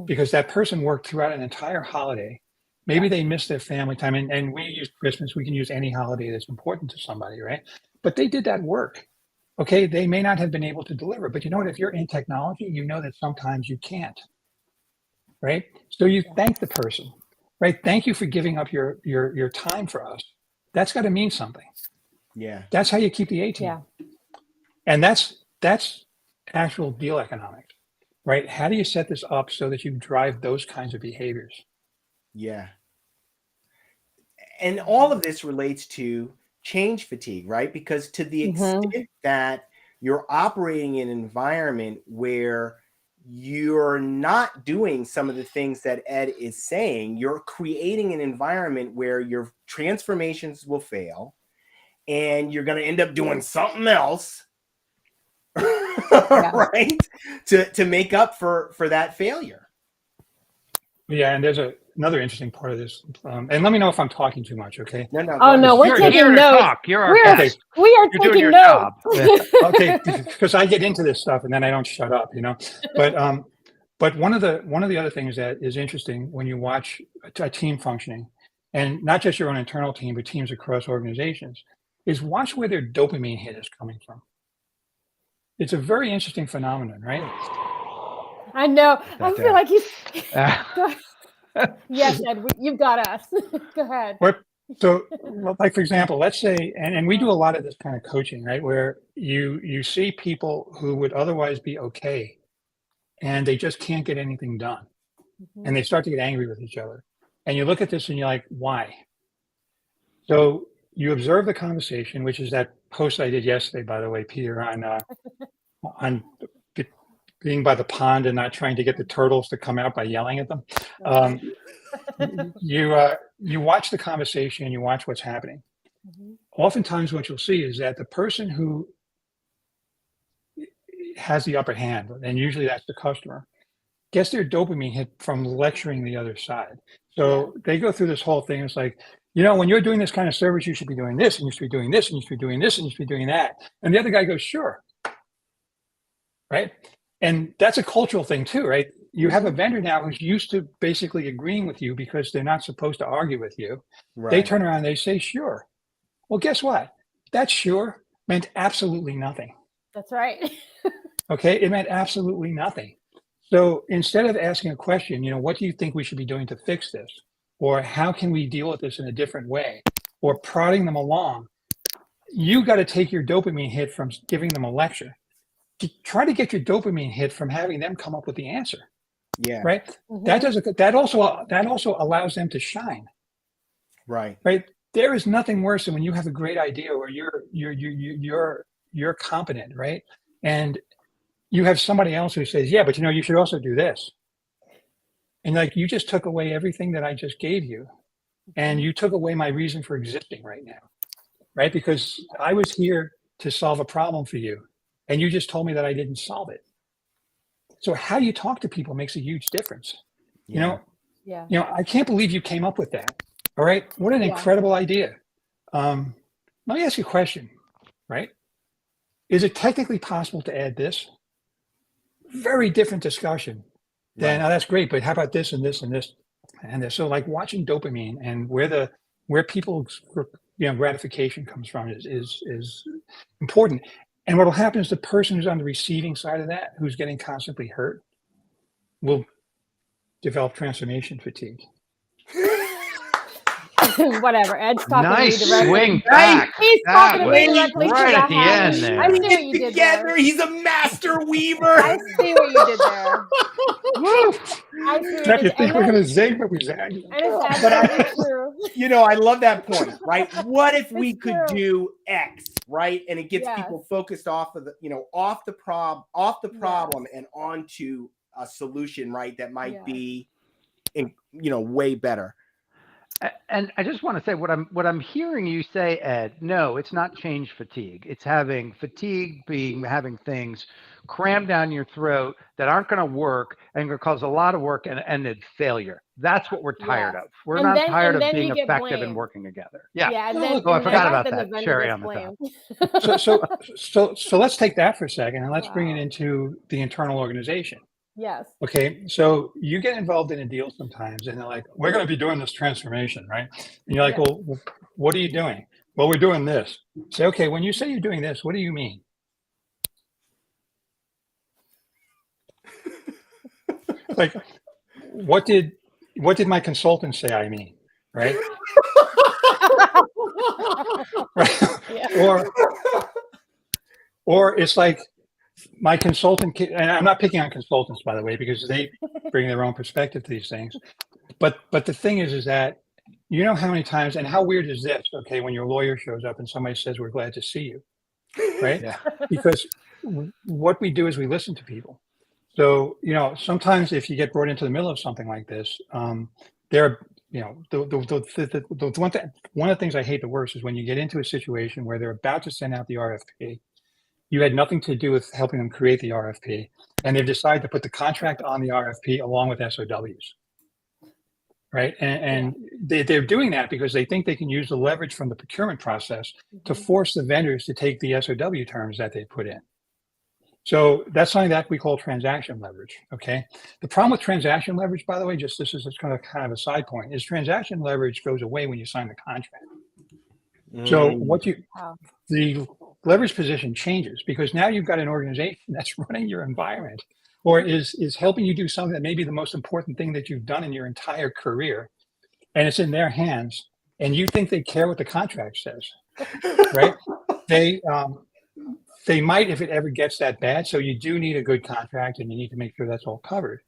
Because that person worked throughout an entire holiday. Maybe they missed their family time. And we use Christmas. We can use any holiday that's important to somebody, right? But they did that work. Okay, they may not have been able to deliver. But you know what? If you're in technology, you know that sometimes you can't. Right? So you thank the person. Right? Thank you for giving up your time for us. That's got to mean something. Yeah. That's how you keep the A team. Yeah. And that's actual deal economics, right? How do you set this up so that you drive those kinds of behaviors? Yeah. And all of this relates to change fatigue, right? Because to the extent that you're operating in an environment where you're not doing some of the things that Ed is saying, you're creating an environment where your transformations will fail and you're going to end up doing something else, right? To make up for that failure. Yeah, and there's another interesting part of this. And let me know if I'm talking too much, okay? No. Oh no, we're You're taking here to notes. talk. You're our guest. We are You're doing taking your notes. job. Okay, because I get into this stuff and then I don't shut up, But one of the other things that is interesting when you watch a team functioning, and not just your own internal team, but teams across organizations, is watch where their dopamine hit is coming from. It's a very interesting phenomenon, right? I know. I feel like he's. Uh, Yes, Ed, you've got us. Go ahead. So, like for example, let's say, and we do a lot of this kind of coaching, right, where you see people who would otherwise be okay, and they just can't get anything done, and they start to get angry with each other, and you look at this and you're like, why? So you observe the conversation, which is that post I did yesterday, by the way, Peter, on being by the pond and not trying to get the turtles to come out by yelling at them. You watch the conversation and you watch what's happening. Oftentimes what you'll see is that the person who has the upper hand, and usually that's the customer, gets their dopamine hit from lecturing the other side. So they go through this whole thing. It's like, when you're doing this kind of service, you should be doing this, and you should be doing this, and you should be doing this, and you should be doing that. And the other guy goes, sure. Right? And that's a cultural thing too, right? You have a vendor now who's used to basically agreeing with you because they're not supposed to argue with you. Right. They turn around and they say, sure. Well, guess what? That sure meant absolutely nothing. That's right. Okay, it meant absolutely nothing. So instead of asking a question, what do you think we should be doing to fix this? Or how can we deal with this in a different way? Or prodding them along, you got to take your dopamine hit from giving them a lecture. Try to get your dopamine hit from having them come up with the answer. Yeah. Right. That also allows them to shine. Right. Right. There is nothing worse than when you have a great idea or you're competent, right? And you have somebody else who says, yeah, but you should also do this. And like, you just took away everything that I just gave you. And you took away my reason for existing right now. Right. Because I was here to solve a problem for you. And you just told me that I didn't solve it. So how you talk to people makes a huge difference. Yeah. Yeah. I can't believe you came up with that. All right. What an Yeah. incredible idea. Let me ask you a question, right? Is it technically possible to add this? Very different discussion. Then, Right. oh, that's great, but how about this and this and this and this? So like watching dopamine and where people's gratification comes from is important. And what will happen is the person who's on the receiving side of that, who's getting constantly hurt, will develop transformation fatigue. Whatever. Ed's talking Nice to me directly. swing back. He's That talking to me was directly to right the at the heart. end I there. see what you did Together, there. he's a master weaver. I see what you did there. Woo! I see what Now, you if you did. think we're going to zig, but we zag. And it's But absolutely true. I love that point, right? What if we It's could true. do X, right? And it gets Yes. people focused off of off the problem and onto a solution, right? That might Yes. be, way better. And I just want to say what I'm hearing you say, Ed. No, it's not change fatigue. It's having fatigue being having things crammed down your throat that aren't going to work and going to cause a lot of work and it's failure. That's what we're tired Yes. of. We're And not then- tired and of then being you get effective and blamed. working together. Yeah. And Oh, then, look, Oh, I and forgot then about the that. vendor Cherry gets on the top. blamed. So let's take that for a second and let's bring it Wow. into the internal organization. Yes. Okay, so you get involved in a deal sometimes, and they're like, "We're going to be doing this transformation, right?" And you're like, Yeah. "Well, what are you doing?" "Well, we're doing this." Say, "Okay, when you say you're doing this, what do you mean?" Like, what did my consultant say I mean, right? Yeah. Or it's like my consultant, and I'm not picking on consultants, by the way, because they bring their own perspective to these things. But the thing is that how many times, and how weird is this? Okay, when your lawyer shows up and somebody says, "We're glad to see you," right? Yeah. Because what we do is we listen to people. So sometimes if you get brought into the middle of something like this, there are the one of the things I hate the worst is when you get into a situation where they're about to send out the RFP. You had nothing to do with helping them create the RFP, and they've decided to put the contract on the RFP along with SOWs, right? And they're doing that because they think they can use the leverage from the procurement process to force the vendors to take the SOW terms that they put in. So that's something that we call transaction leverage, okay? The problem with transaction leverage, by the way, this is kind of a side point, is transaction leverage goes away when you sign the contract. So the leverage position changes because now you've got an organization that's running your environment or is helping you do something that may be the most important thing that you've done in your entire career, and it's in their hands, and you think they care what the contract says, right? They might if it ever gets that bad, so you do need a good contract and you need to make sure that's all covered.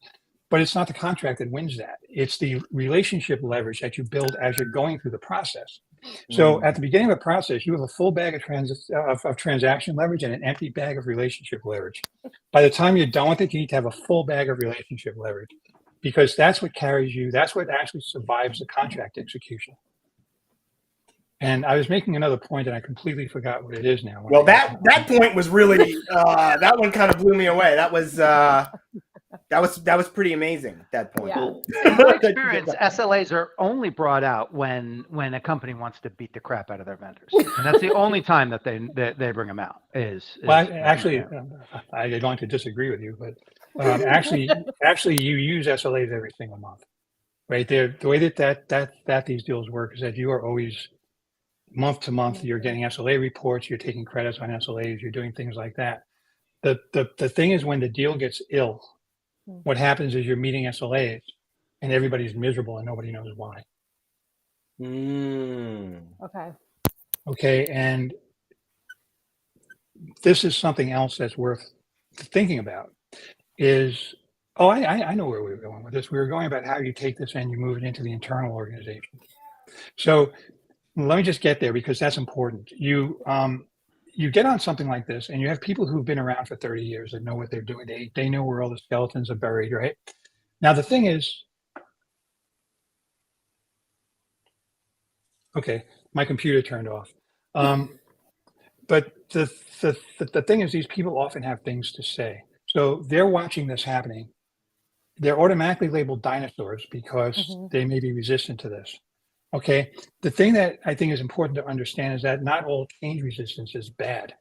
But it's not the contract that wins that. It's the relationship leverage that you build as you're going through the process. So at the beginning of the process, you have a full bag of transaction leverage and an empty bag of relationship leverage. By the time you're done with it, you need to have a full bag of relationship leverage because that's what carries you. That's what actually survives the contract execution. And I was making another point and I completely forgot what it is now. Well, that point was really that one kind of blew me away. That was pretty amazing at that point. Yeah. In my experience, SLAs are only brought out when a company wants to beat the crap out of their vendors, and that's the only time that they bring them out. I'm going to disagree with you, but actually, you use SLAs every single month, right? The way that these deals work is that you are always month to month. You're getting SLA reports. You're taking credits on SLAs. You're doing things like that. The thing is, when the deal gets ill, what happens is you're meeting SLAs and everybody's miserable and nobody knows why. Okay. And this is something else that's worth thinking about is, I know where we were going with this. We were going about how you take this and you move it into the internal organization. So let me just get there because that's important. You get on something like this and you have people who've been around for 30 years that know what they're doing. They know where all the skeletons are buried, right? Now, the thing is, okay, my computer turned off. But the thing is, these people often have things to say. So they're watching this happening. They're automatically labeled dinosaurs because they may be resistant to this. Okay. The thing that I think is important to understand is that not all change resistance is bad,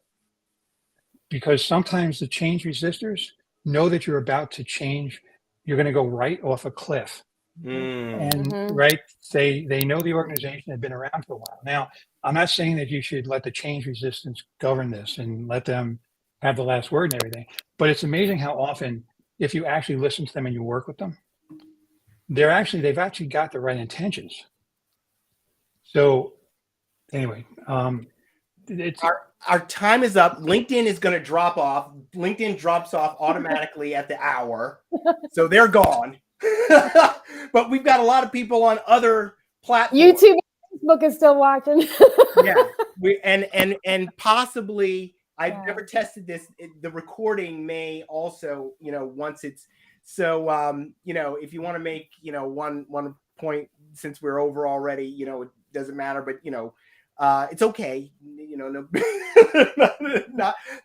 because sometimes the change resistors know that you're about to change. You're going to go right off a cliff. And right, they know the organization had been around for a while. Now, I'm not saying that you should let the change resistance govern this and let them have the last word and everything, but it's amazing how often, if you actually listen to them and you work with them, they've actually got the right intentions. So anyway, it's our time is up. LinkedIn is going to drop off. LinkedIn drops off automatically at the hour, so they're gone. But we've got a lot of people on other platforms. YouTube, Facebook is still watching. Yeah, and possibly I've never tested this. The recording may also, once it's so, if you want to make, one point, since we're over already, it doesn't matter, but it's okay, no,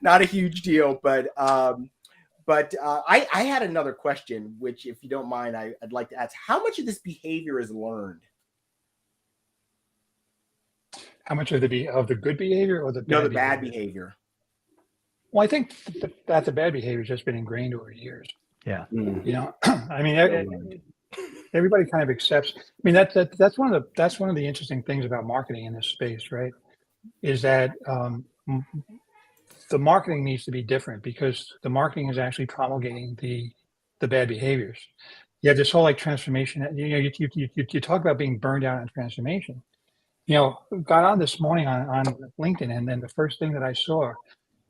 not a huge deal, but I had another question, which, if you don't mind, I'd like to ask: how much of this behavior is learned? How much of the good behavior or the bad behavior? Well, I think that the bad behavior has just been ingrained over years. Yeah. I mean, everybody kind of accepts. I mean, that's one of the interesting things about marketing in this space, right? Is that the marketing needs to be different, because the marketing is actually promulgating the bad behaviors. You have this whole transformation. You talk about being burned out on transformation. Got on this morning on LinkedIn, and then the first thing that I saw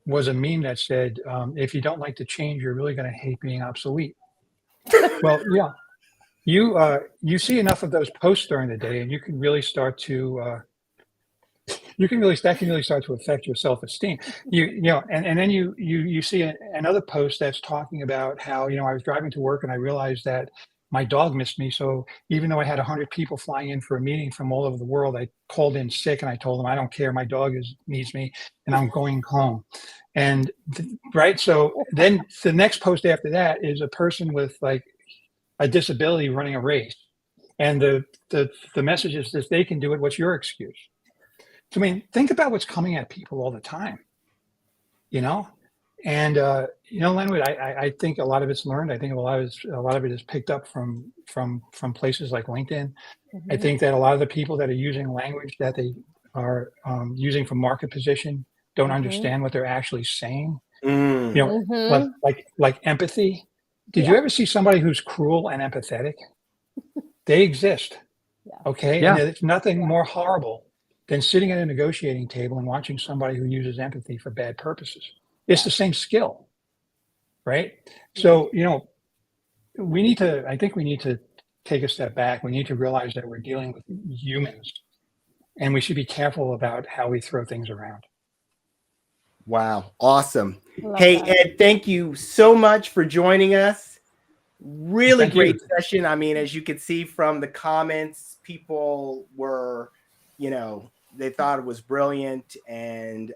was a meme that said, if you don't like to change, you're really going to hate being obsolete. Well, yeah, you see enough of those posts during the day, and you can really start to that can really start to affect your self-esteem. And then you see another post that's talking about how, I was driving to work and I realized that my dog missed me. So even though I had 100 people flying in for a meeting from all over the world, I called in sick and I told them, I don't care, my dog needs me and I'm going home. And right. So then the next post after that is a person with a disability running a race. And the message is that they can do it. What's your excuse? So, I mean, think about what's coming at people all the time, and, Lenwood, I think a lot of it's learned. I think a lot of it is picked up from places like LinkedIn. I think that a lot of the people that are using language that they are using from market position don't understand what they're actually saying. Like empathy. Did you ever see somebody who's cruel and empathetic? They exist. Okay. Yeah. And it's nothing more horrible than sitting at a negotiating table and watching somebody who uses empathy for bad purposes. It's the same skill, right? So, I think we need to take a step back. We need to realize that we're dealing with humans, and we should be careful about how we throw things around. Wow. Awesome. Hey, Ed, thank you so much for joining us. Really great session. I mean, as you can see from the comments, people were, they thought it was brilliant. And,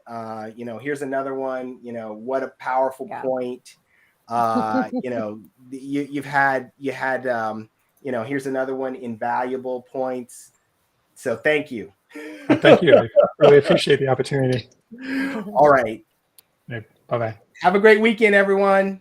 here's another one, what a powerful point. You had, here's another one, invaluable points. So thank you. Thank you. I really appreciate the opportunity. All right. Bye-bye. Have a great weekend, everyone.